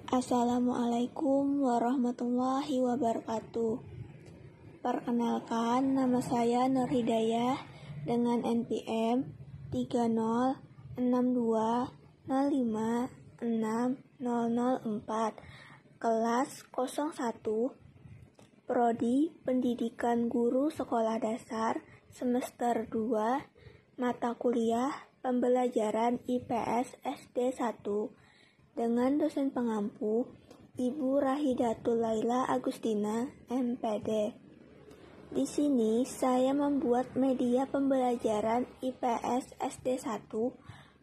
Assalamualaikum warahmatullahi wabarakatuh. Perkenalkan, nama saya Nur Hidayah dengan NPM 30620566004, kelas 01, Prodi Pendidikan Guru Sekolah Dasar, semester 2, mata kuliah Pembelajaran IPS SD 1, dengan dosen pengampu Ibu Rahidatul Laila Agustina, MPD. Di sini saya membuat media pembelajaran IPS SD 1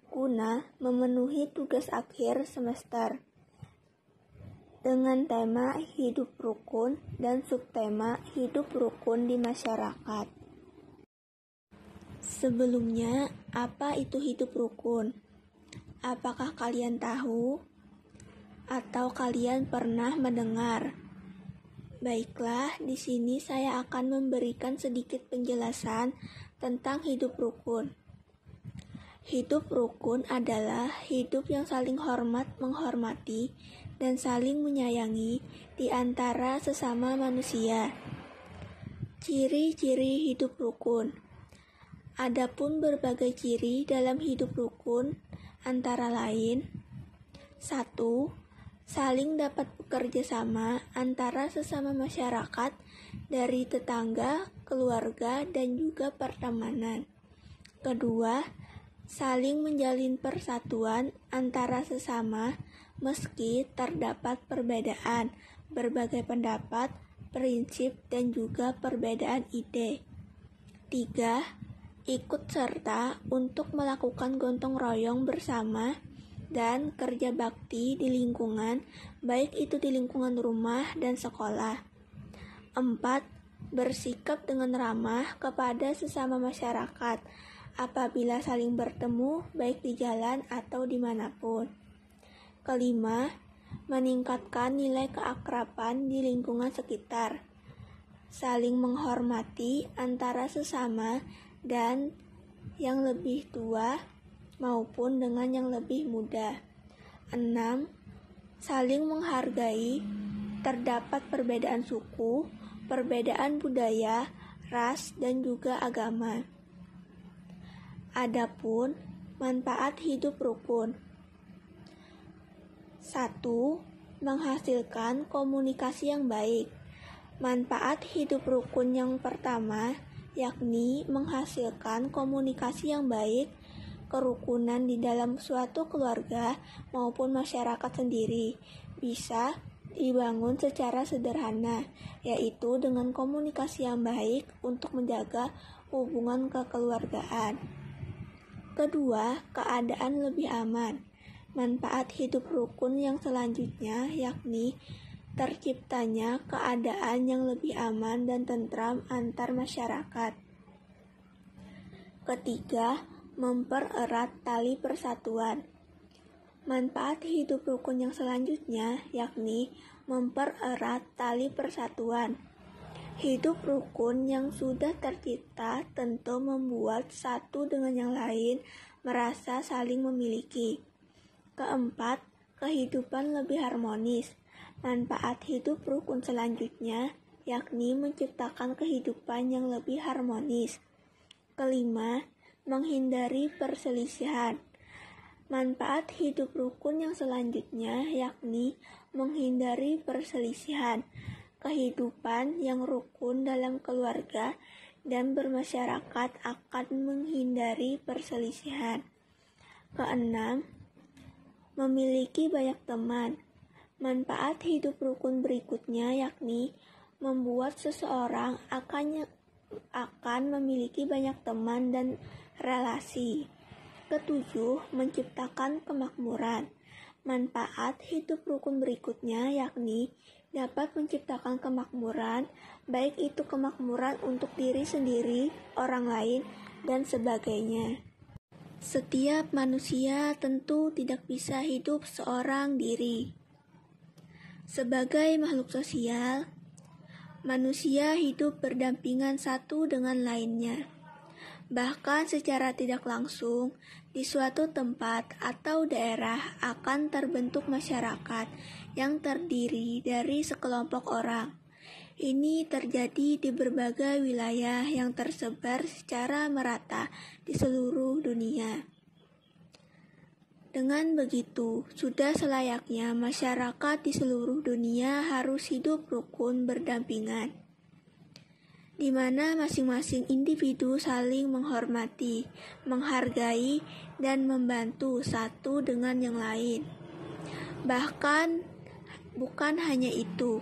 guna memenuhi tugas akhir semester dengan tema hidup rukun dan subtema hidup rukun di masyarakat. Sebelumnya, apa itu hidup rukun? Apakah kalian tahu atau kalian pernah mendengar? Baiklah, di sini saya akan memberikan sedikit penjelasan tentang hidup rukun. Hidup rukun adalah hidup yang saling hormat menghormati dan saling menyayangi di antara sesama manusia. Ciri-ciri hidup rukun. Adapun berbagai ciri dalam hidup rukun antara lain: 1. Saling dapat bekerja sama antara sesama masyarakat dari tetangga, keluarga, dan juga pertemanan. 2. Saling menjalin persatuan antara sesama meski terdapat perbedaan berbagai pendapat, prinsip, dan juga perbedaan ide. 3. Ikut serta untuk melakukan gotong royong bersama dan kerja bakti di lingkungan, baik itu di lingkungan rumah dan sekolah. 4. Bersikap dengan ramah kepada sesama masyarakat apabila saling bertemu, baik di jalan atau dimanapun. 5. Meningkatkan nilai keakraban di lingkungan sekitar, saling menghormati antara sesama dan yang lebih tua maupun dengan yang lebih muda. 6. Saling menghargai, terdapat perbedaan suku, perbedaan budaya, ras, dan juga agama. Adapun manfaat hidup rukun. 1. Menghasilkan komunikasi yang baik. Manfaat hidup rukun yang pertama yakni menghasilkan komunikasi yang baik, kerukunan di dalam suatu keluarga maupun masyarakat sendiri bisa dibangun secara sederhana, yaitu dengan komunikasi yang baik untuk menjaga hubungan kekeluargaan. 2. Keadaan lebih aman. Manfaat hidup rukun yang selanjutnya yakni terciptanya keadaan yang lebih aman dan tentram antar masyarakat. 3. Mempererat tali persatuan. Manfaat hidup rukun yang selanjutnya yakni mempererat tali persatuan. Hidup rukun yang sudah tercipta tentu membuat satu dengan yang lain merasa saling memiliki. 4. Kehidupan lebih harmonis. Manfaat hidup rukun selanjutnya yakni menciptakan kehidupan yang lebih harmonis. 5. Menghindari perselisihan. Manfaat hidup rukun yang selanjutnya yakni menghindari perselisihan, kehidupan yang rukun dalam keluarga dan bermasyarakat akan menghindari perselisihan. 6. Memiliki banyak teman. Manfaat hidup rukun berikutnya yakni membuat seseorang akan memiliki banyak teman dan relasi. 7. Menciptakan kemakmuran. Manfaat hidup rukun berikutnya yakni dapat menciptakan kemakmuran, baik itu kemakmuran untuk diri sendiri, orang lain, dan sebagainya. Setiap manusia tentu tidak bisa hidup seorang diri. Sebagai makhluk sosial, manusia hidup berdampingan satu dengan lainnya. Bahkan secara tidak langsung, di suatu tempat atau daerah akan terbentuk masyarakat yang terdiri dari sekelompok orang. Ini terjadi di berbagai wilayah yang tersebar secara merata di seluruh dunia. Dengan begitu, sudah selayaknya masyarakat di seluruh dunia harus hidup rukun berdampingan, di mana masing-masing individu saling menghormati, menghargai, dan membantu satu dengan yang lain. Bahkan, bukan hanya itu,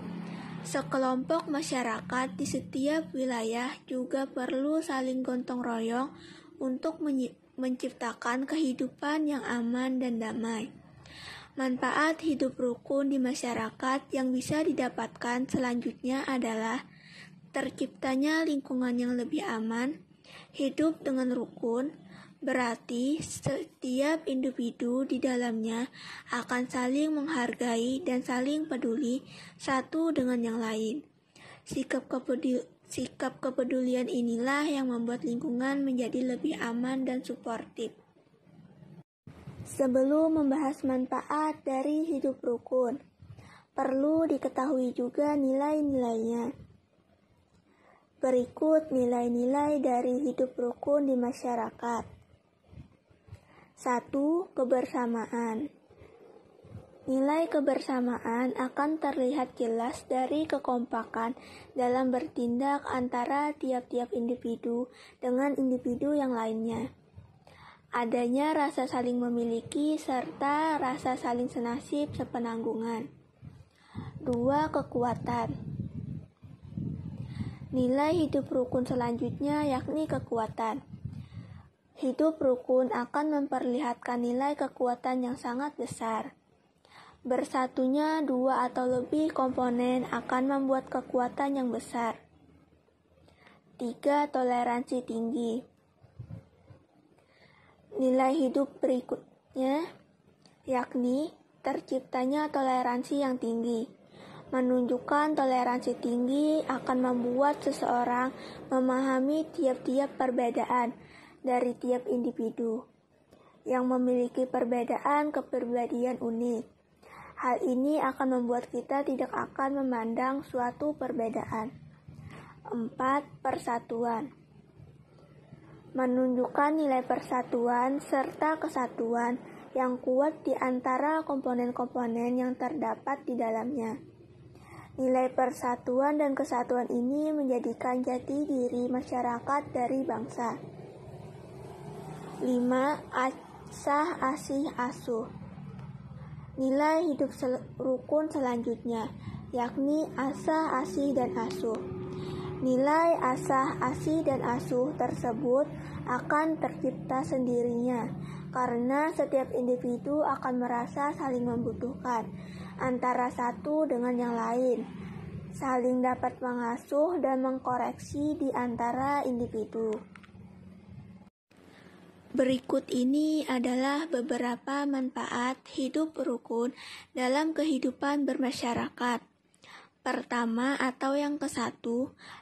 sekelompok masyarakat di setiap wilayah juga perlu saling gotong royong untuk menciptakan kehidupan yang aman dan damai. Manfaat hidup rukun di masyarakat yang bisa didapatkan selanjutnya adalah terciptanya lingkungan yang lebih aman. Hidup dengan rukun berarti setiap individu di dalamnya akan saling menghargai dan saling peduli satu dengan yang lain. Sikap kepedulian inilah yang membuat lingkungan menjadi lebih aman dan suportif. Sebelum membahas manfaat dari hidup rukun, perlu diketahui juga nilai-nilainya. Berikut nilai-nilai dari hidup rukun di masyarakat. 1. Kebersamaan. Nilai kebersamaan akan terlihat jelas dari kekompakan dalam bertindak antara tiap-tiap individu dengan individu yang lainnya. Adanya rasa saling memiliki serta rasa saling senasib sepenanggungan. 2. Kekuatan. Nilai hidup rukun selanjutnya yakni kekuatan. Hidup rukun akan memperlihatkan nilai kekuatan yang sangat besar. Bersatunya dua atau lebih komponen akan membuat kekuatan yang besar. 3. Toleransi tinggi. Nilai hidup berikutnya yakni terciptanya toleransi yang tinggi. Menunjukkan toleransi tinggi akan membuat seseorang memahami tiap-tiap perbedaan dari tiap individu yang memiliki perbedaan kepribadian unik. Hal ini akan membuat kita tidak akan memandang suatu perbedaan. 4. Persatuan. Menunjukkan nilai persatuan serta kesatuan yang kuat di antara komponen-komponen yang terdapat di dalamnya. Nilai persatuan dan kesatuan ini menjadikan jati diri masyarakat dari bangsa. 5. Asah asih asuh. Nilai hidup rukun selanjutnya yakni asah asih dan asuh. Nilai asah asih dan asuh tersebut akan tercipta sendirinya karena setiap individu akan merasa saling membutuhkan antara satu dengan yang lain, saling dapat mengasuh dan mengkoreksi di antara individu. Berikut ini adalah beberapa manfaat hidup rukun dalam kehidupan bermasyarakat. Pertama atau yang ke-1,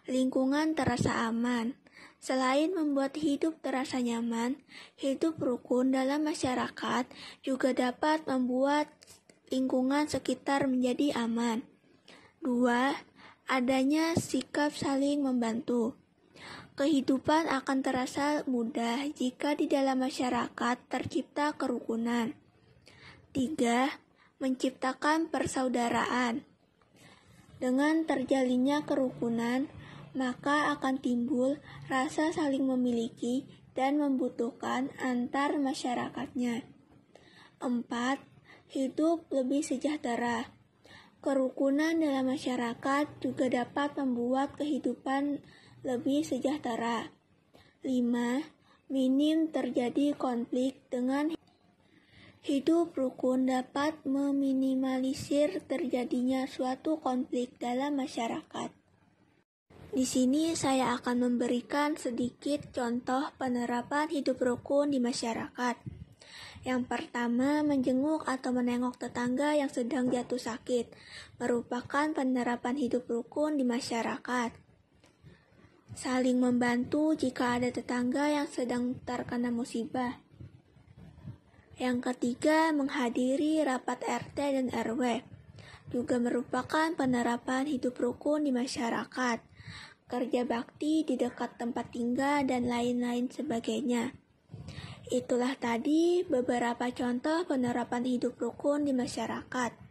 lingkungan terasa aman. Selain membuat hidup terasa nyaman, hidup rukun dalam masyarakat juga dapat membuat lingkungan sekitar menjadi aman. 2. Adanya sikap saling membantu. Kehidupan akan terasa mudah jika di dalam masyarakat tercipta kerukunan. 3. Menciptakan persaudaraan. Dengan terjalinnya kerukunan, maka akan timbul rasa saling memiliki dan membutuhkan antar masyarakatnya. 4. Hidup lebih sejahtera. Kerukunan dalam masyarakat juga dapat membuat kehidupan lebih sejahtera. 5. Minim terjadi konflik. Dengan hidup rukun dapat meminimalisir terjadinya suatu konflik dalam masyarakat. Di sini saya akan memberikan sedikit contoh penerapan hidup rukun di masyarakat. Yang pertama, menjenguk atau menengok tetangga yang sedang jatuh sakit merupakan penerapan hidup rukun di masyarakat. saling membantu jika ada tetangga yang sedang terkena musibah. Yang ketiga, menghadiri rapat RT dan RW. Juga merupakan penerapan hidup rukun di masyarakat, kerja bakti di dekat tempat tinggal, dan lain-lain sebagainya. Itulah tadi beberapa contoh penerapan hidup rukun di masyarakat.